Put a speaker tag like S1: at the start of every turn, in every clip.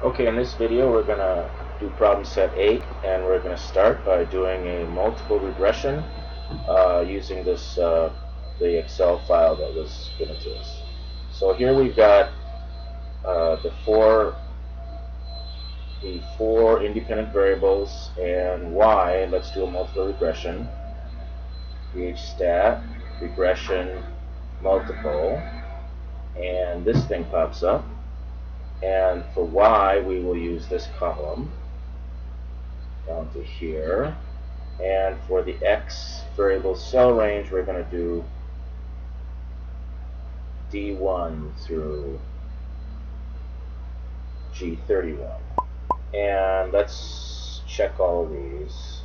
S1: Okay, in this video we're going to do problem set 8, and we're going to start by doing a multiple regression using this the Excel file that was given to us. So here we've got the four independent variables and y. Let's do a multiple regression. PHStat, regression, multiple, and this thing pops up. And for y, we will use this column down to here. And for the x variable cell range, we're going to do D1 through G31. And let's check all of these.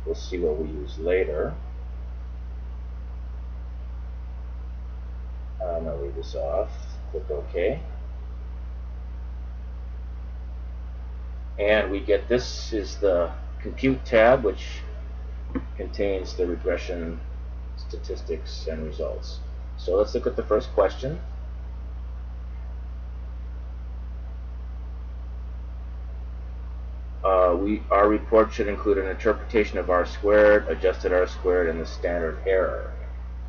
S1: We'll see what we use later. I'm going to leave this off. Click OK. And we get, this is the compute tab, which contains the regression statistics and results. So let's look at the first question. Our report should include an interpretation of R squared, adjusted R squared, and the standard error.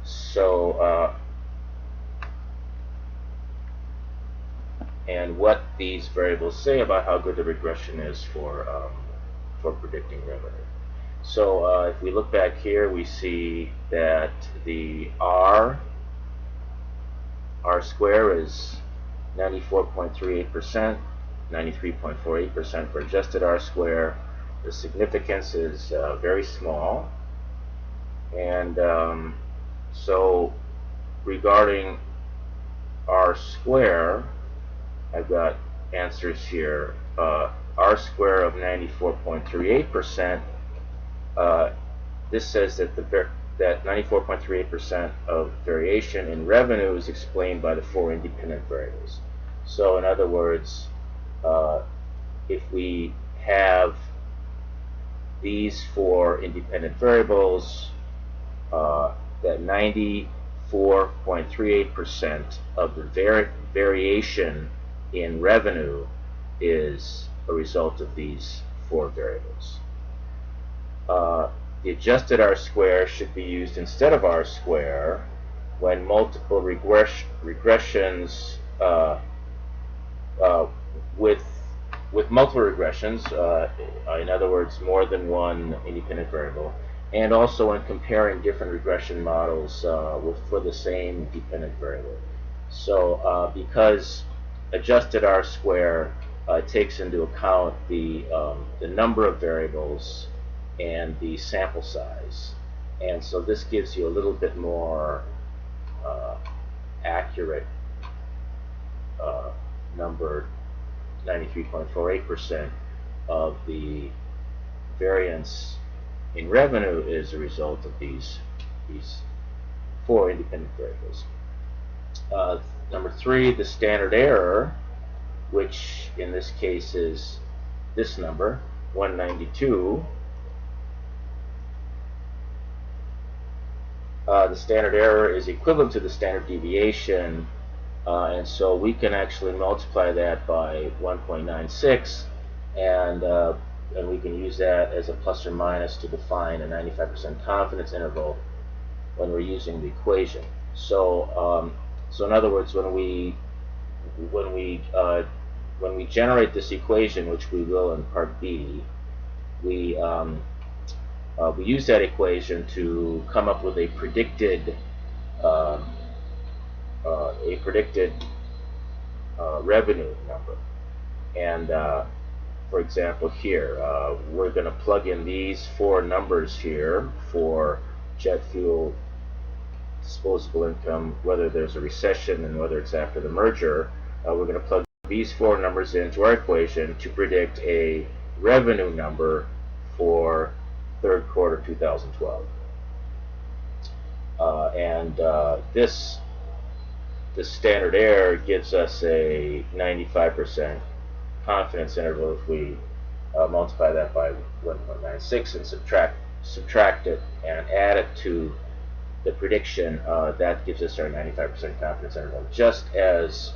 S1: So and what these variables say about how good the regression is for predicting revenue. So if we look back here, we see that the R square is 94.38%, 93.48% for adjusted R square. The significance is very small, and so regarding R square, I've got answers here. R square of 94.38%. This says that that 94.38% of variation in revenue is explained by the four independent variables. So in other words, if we have these four independent variables, that 94.38% of the variation in revenue is a result of these four variables. The adjusted R square should be used instead of R square when multiple regressions with multiple regressions, in other words, more than one independent variable, and also when comparing different regression models for the same dependent variable. So because adjusted R square takes into account the number of variables and the sample size, and so this gives you a little bit more accurate number. 93.48% of the variance in revenue is a result of these four independent variables. Number 3, the standard error, which in this case is this number, 192. The standard error is equivalent to the standard deviation, and so we can actually multiply that by 1.96, and we can use that as a plus or minus to define a 95% confidence interval when we're using the equation. So so in other words, when we generate this equation, which we will in part B, we use that equation to come up with a predicted revenue number. And for example, here we're going to plug in these four numbers here for JetFuel disposable income, whether there's a recession and whether it's after the merger. We're going to plug these four numbers into our equation to predict a revenue number for third quarter 2012. The standard error gives us a 95% confidence interval. If we multiply that by 1.96 and subtract it and add it to the prediction, that gives us our 95% confidence interval, just as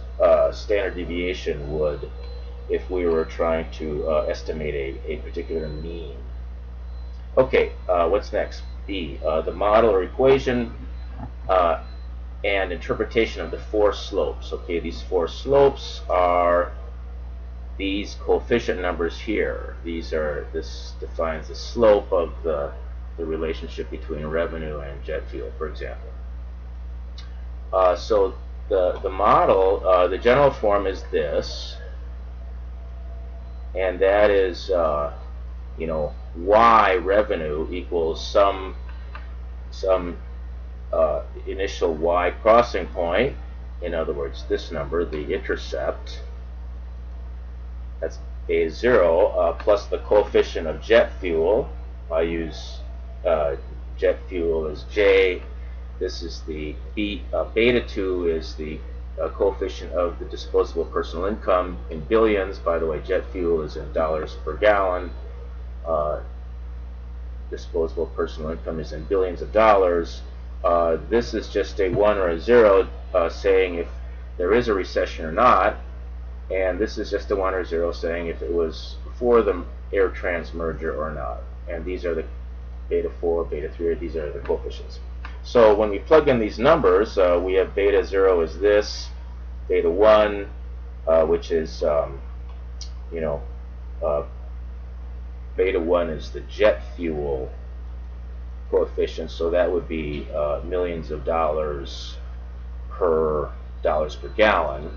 S1: standard deviation would if we were trying to estimate a particular mean. Okay, what's next? B, the model or equation and interpretation of the four slopes. Okay, these four slopes are these coefficient numbers here. This defines the slope of the relationship between revenue and jet fuel, for example. So the model, the general form is this, and that is y revenue equals some initial y crossing point. In other words, this number, the intercept, that's A0 plus the coefficient of jet fuel. I use jet fuel as J. This is the beta 2 is the coefficient of the disposable personal income in billions. By the way, jet fuel is in dollars per gallon. Disposable personal income is in billions of dollars. This is just a 1 or a 0 saying if there is a recession or not, and this is just a 1 or 0 saying if it was before the AirTran merger or not. And these are the beta 4, beta 3, these are the coefficients. So when we plug in these numbers, we have beta 0 is this, beta 1, which is, beta 1 is the jet fuel coefficient, so that would be millions of dollars per gallon,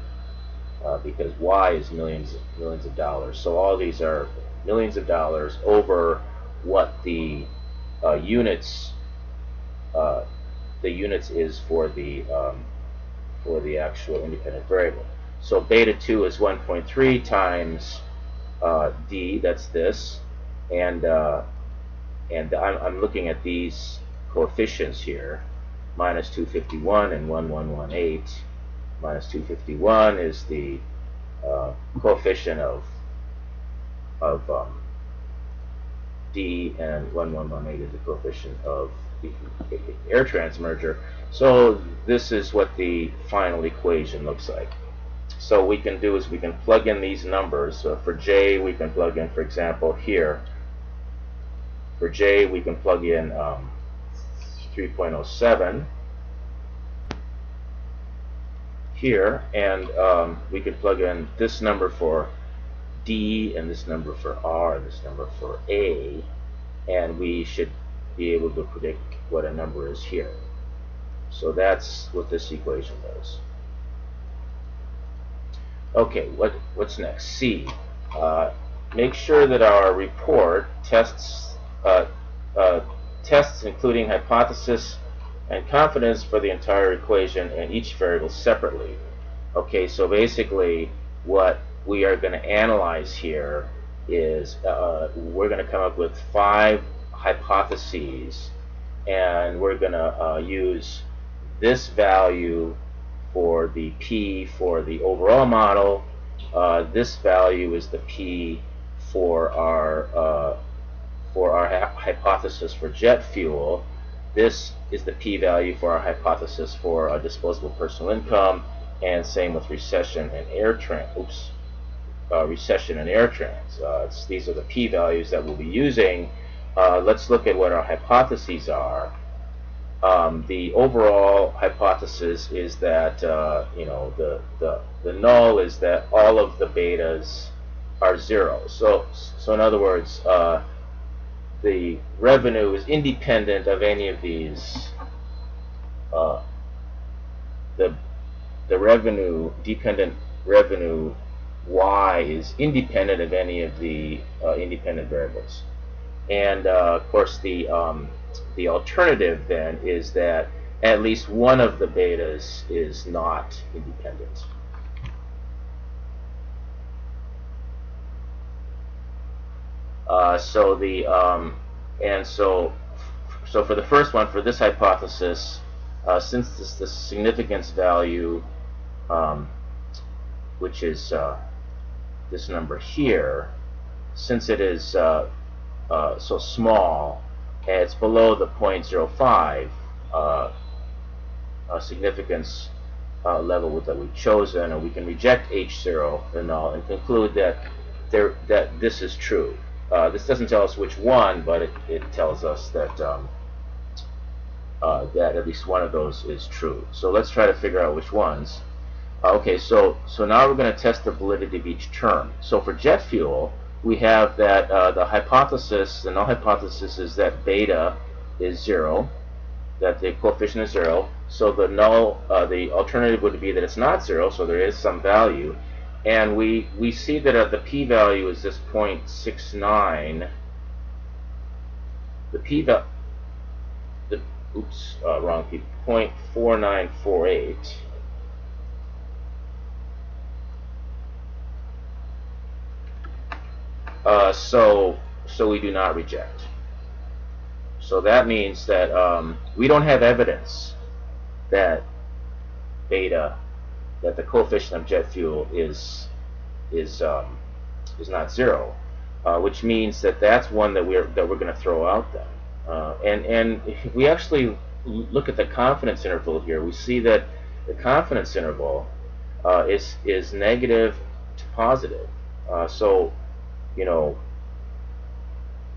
S1: because Y is millions of dollars. So all these are millions of dollars over what the units is for the actual independent variable. So beta 2 is 1.3 times D, that's this, and I'm looking at these coefficients here, minus 251 and 1118. Minus 251 is the coefficient of D, and 1118 is the coefficient of the AirTran merger. So this is what the final equation looks like. So we can do is we can plug in these numbers. So for J, we can plug in, for example, here. For J, we can plug in 3.07 here, and we can plug in this number for D, and this number for R, and this number for A, and we should be able to predict what a number is here. So that's what this equation does. Okay, what's next? C. Make sure that our report tests including hypothesis and confidence for the entire equation and each variable separately. Okay, so basically what we are going to analyze here is we're going to come up with 5 hypotheses, and we're going to use this value for the P for the overall model. This value is the P for our hypothesis for jet fuel. This is the p-value for our hypothesis for disposable personal income, and same with recession and AirTran. Recession and AirTrans. These are the p-values that we'll be using. Let's look at what our hypotheses are. The overall hypothesis is that the null is that all of the betas are 0. So in other words, the revenue is independent of any of these. The revenue, dependent revenue Y, is independent of any of the independent variables. And of course, the alternative then is that at least one of the betas is not independent. So for the first one, for this hypothesis, since the significance value, which is this number here, since it is so small, and it's below the 0.05 significance level that we've chosen, or we can reject H0, the null, and conclude that this is true. This doesn't tell us which one, but it tells us that that at least one of those is true. So let's try to figure out which ones. Okay, so now we're going to test the validity of each term. So for jet fuel, we have that the null hypothesis is that beta is 0, that the coefficient is 0. So the alternative would be that it's not 0, so there is some value. And we see that the p-value is this 0.69. The p-value, wrong p, 0.4948. So we do not reject. So that means that we don't have evidence that beta, that the coefficient of jet fuel is not 0, which means that that's one that we're going to throw out then. And if we actually look at the confidence interval here, we see that the confidence interval is negative to positive. So, you know,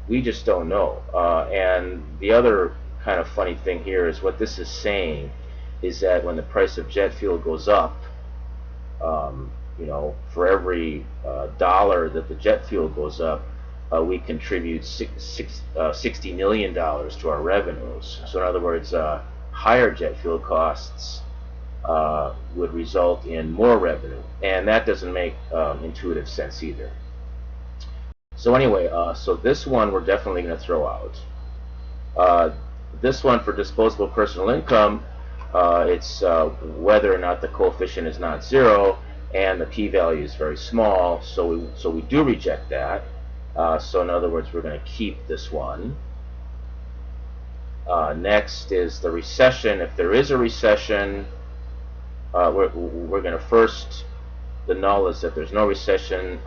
S1: we just don't know. And the other kind of funny thing here is what this is saying is that when the price of jet fuel goes up, you know, for every dollar that the jet fuel goes up, we contribute $60 million to our revenues. So in other words, higher jet fuel costs would result in more revenue, and that doesn't make intuitive sense either. So anyway, so this one we're definitely going to throw out. This one for disposable personal income, it's whether or not the coefficient is not 0, and the p-value is very small, so we do reject that. So in other words, we're going to keep this one. Next is the recession. If there is a recession, we're going to first, the null is that there's no recession.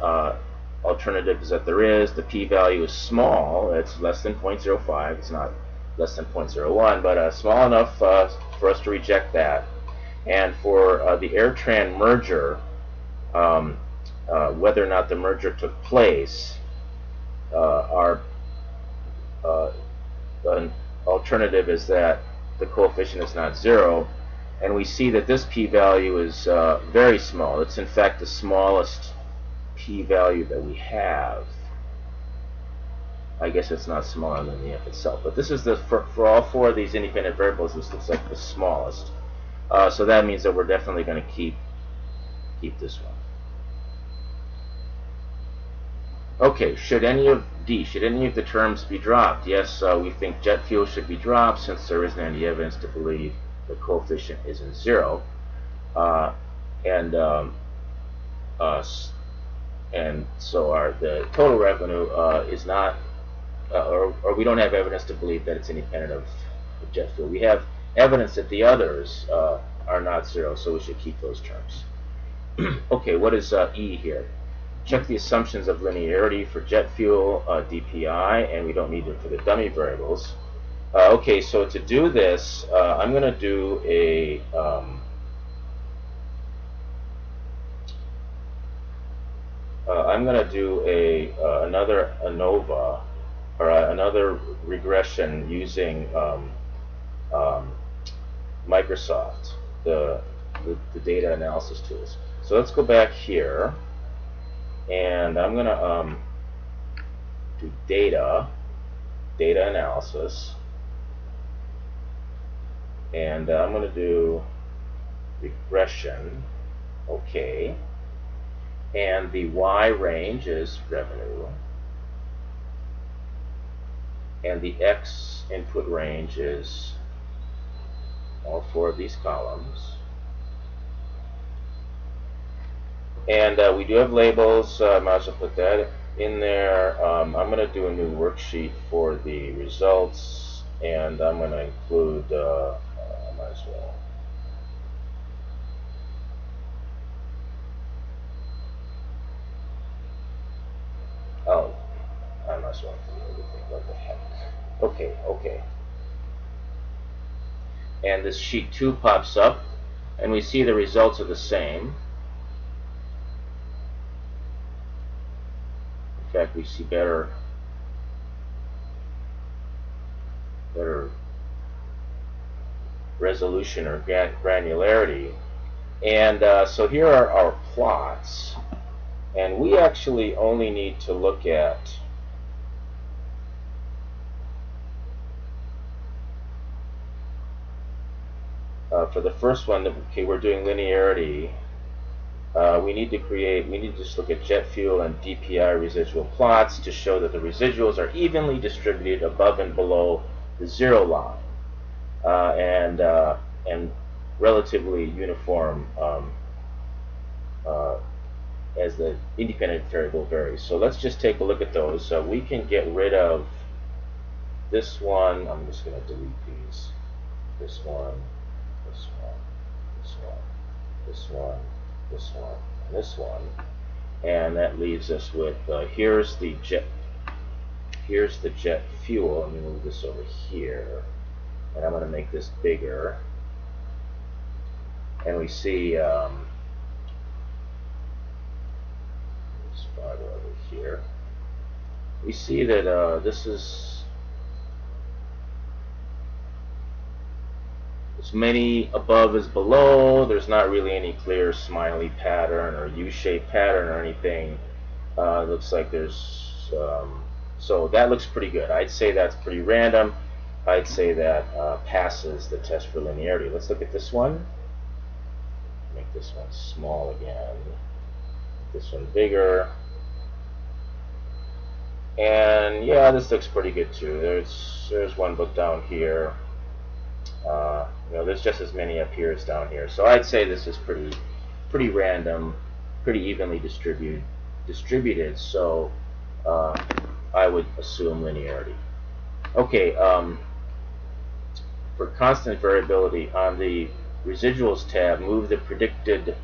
S1: Alternative is that there is. The p-value is small. It's less than 0.05. It's not less than 0.01, but small enough for us to reject that. And for the AirTran merger, whether or not the merger took place, our alternative is that the coefficient is not 0, and we see that this p-value is very small. It's in fact the smallest p-value that we have. I guess it's not smaller than the f itself, but this is for all four of these independent variables, this looks like the smallest. So that means that we're definitely going to keep this one. Okay, should any of the terms be dropped? Yes, we think jet fuel should be dropped since there isn't any evidence to believe the coefficient isn't 0. And so the total revenue is not, or we don't have evidence to believe that it's independent of jet fuel. We have evidence that the others are not 0, so we should keep those terms. Okay, what is E here? Check the assumptions of linearity for jet fuel, DPI, and we don't need them for the dummy variables. Okay, so to do this, I'm going to do a another ANOVA, or another regression using Microsoft, the data analysis tools. So let's go back here, and I'm going to do data analysis, and I'm going to do regression. Okay. And the Y range is revenue, and the X input range is all four of these columns. And we do have labels. I might as well put that in there. I'm going to do a new worksheet for the results, and I'm going to include, I might as well. Oh, I must want to do everything. What the heck? Okay. And this sheet 2 pops up, and we see the results are the same. In fact, we see better resolution or granularity. And so here are our plots, and we actually only need to look at for the first one, okay, we're doing linearity. We need to just look at JetFuel and DPI residual plots to show that the residuals are evenly distributed above and below the zero line, and relatively uniform as the independent variable varies. So let's just take a look at those. So we can get rid of this one. I'm just going to delete these. This one, this one, this one, this one, this one, and this one, and that leaves us with here's the jet fuel. Let me move this over here, and I'm going to make this bigger, and we see spot over here. We see that this is as many above as below. There's not really any clear smiley pattern or U-shaped pattern or anything. It looks like there's so that looks pretty good. I'd say that's pretty random. I'd say that passes the test for linearity. Let's look at this one. Make this one small again. Make this one bigger. And yeah, this looks pretty good too. There's one book down here. There's just as many up here as down here. So I'd say this is pretty random, pretty evenly distributed. So I would assume linearity. Okay. For constant variability, on the residuals tab, move the predicted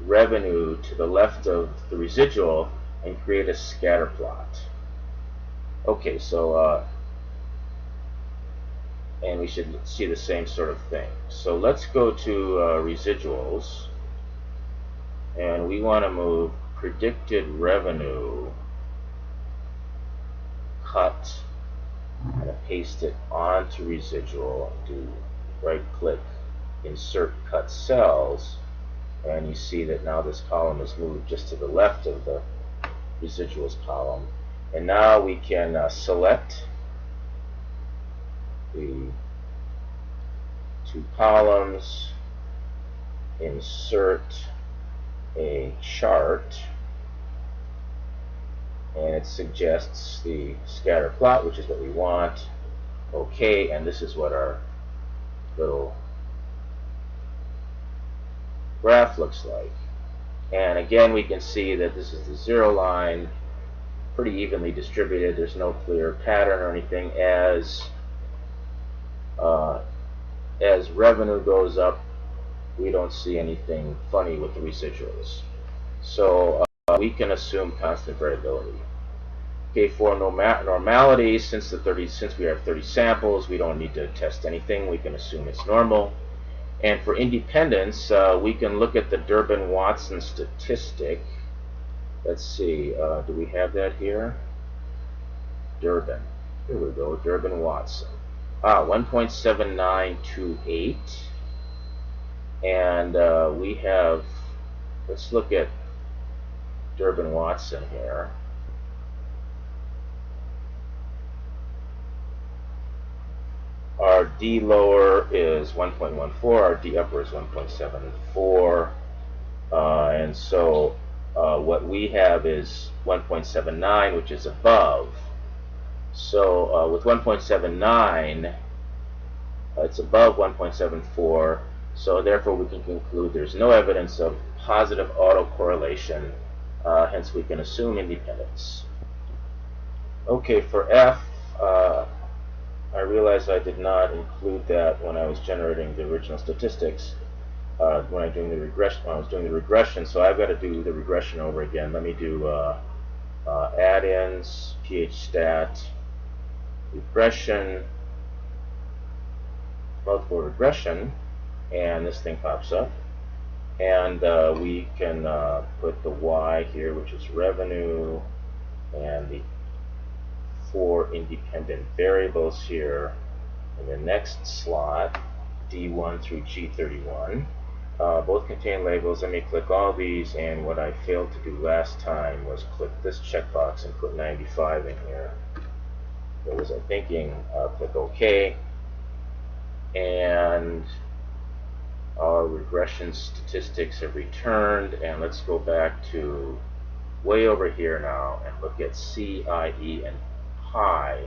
S1: revenue to the left of the residual and create a scatter plot. Okay, so and we should see the same sort of thing. So let's go to residuals, and we want to move predicted revenue, cut, and paste it onto residual. Do right click, insert cut cells, and you see that now this column is moved just to the left of the residuals column. And now we can select the two columns, insert a chart, and it suggests the scatter plot, which is what we want. Okay, and this is what our little graph looks like. And again, we can see that this is the zero line, pretty evenly distributed. There's no clear pattern or anything. As revenue goes up, we don't see anything funny with the residuals. So we can assume constant variability. Okay, for normality, since we have 30 samples, we don't need to test anything. We can assume it's normal. And for independence, we can look at the Durbin-Watson statistic. Let's see, do we have that here? Durbin. Here we go, Durbin-Watson. 1.7928. And we have, let's look at Durbin-Watson here. Our D lower is 1.14, our D upper is 1.74, and so what we have is 1.79, which is above. So with 1.79, it's above 1.74, so therefore we can conclude there's no evidence of positive autocorrelation, hence we can assume independence. Okay, for F, I realized I did not include that when I was generating the original statistics. When I was doing the regression, so I've got to do the regression over again. Let me do add-ins, PHStat, regression, multiple regression, and this thing pops up. And we can put the Y here, which is revenue, and the 4 independent variables here in the next slot, D1 through G31. Both contain labels. Let me click all these, and what I failed to do last time was click this checkbox and put 95 in here. What was I thinking? Click OK, and our regression statistics have returned, and let's go back to way over here now and look at C, I, E, and pi.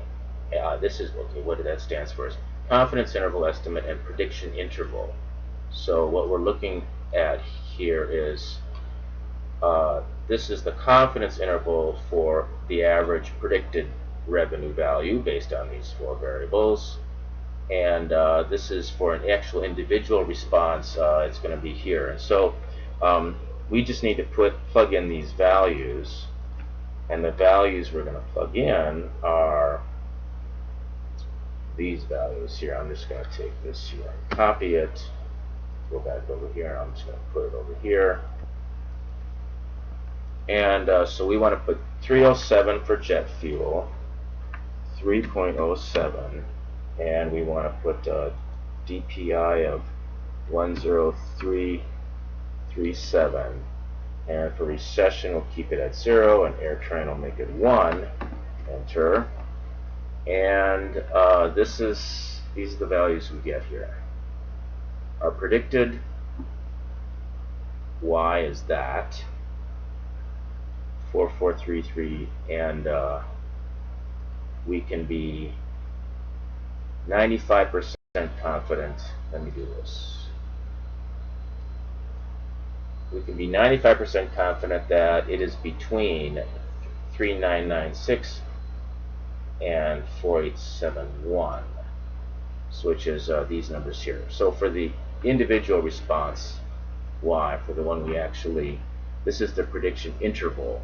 S1: This is, okay, what that stands for is confidence interval estimate and prediction interval. So what we're looking at here is this is the confidence interval for the average predicted revenue value based on these 4 variables, and this is for an actual individual response. It's going to be here, and so we just need to plug in these values, and the values we're going to plug in are these values here. I'm just going to take this here, copy it, go back over here, and I'm just going to put it over here. And so we want to put 307 for JetFuel, 3.07, and we want to put a DPI of 10337. And for recession, we'll keep it at 0, and AirTran will make it 1. Enter. And these are the values we get here. Our predicted Y is that 4433, and we can be 95% confident. Let me do this. We can be 95% confident that it is between 3996 and 4871, which is these numbers here. So for the individual response Y, for the one we actually, this is the prediction interval,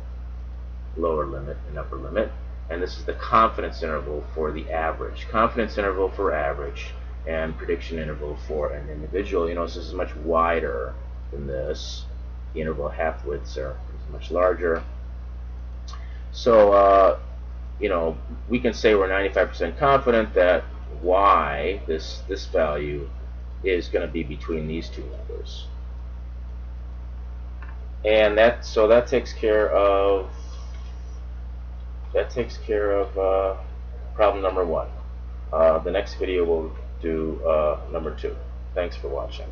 S1: lower limit and upper limit, and this is the confidence interval for the average. Confidence interval for average and prediction interval for an individual. You know, this is much wider than this. The interval half widths are much larger. So you know, we can say we're 95% confident that Y, this value, is going to be between these two numbers. And that takes care of problem number 1. The next video we'll do number 2. Thanks for watching.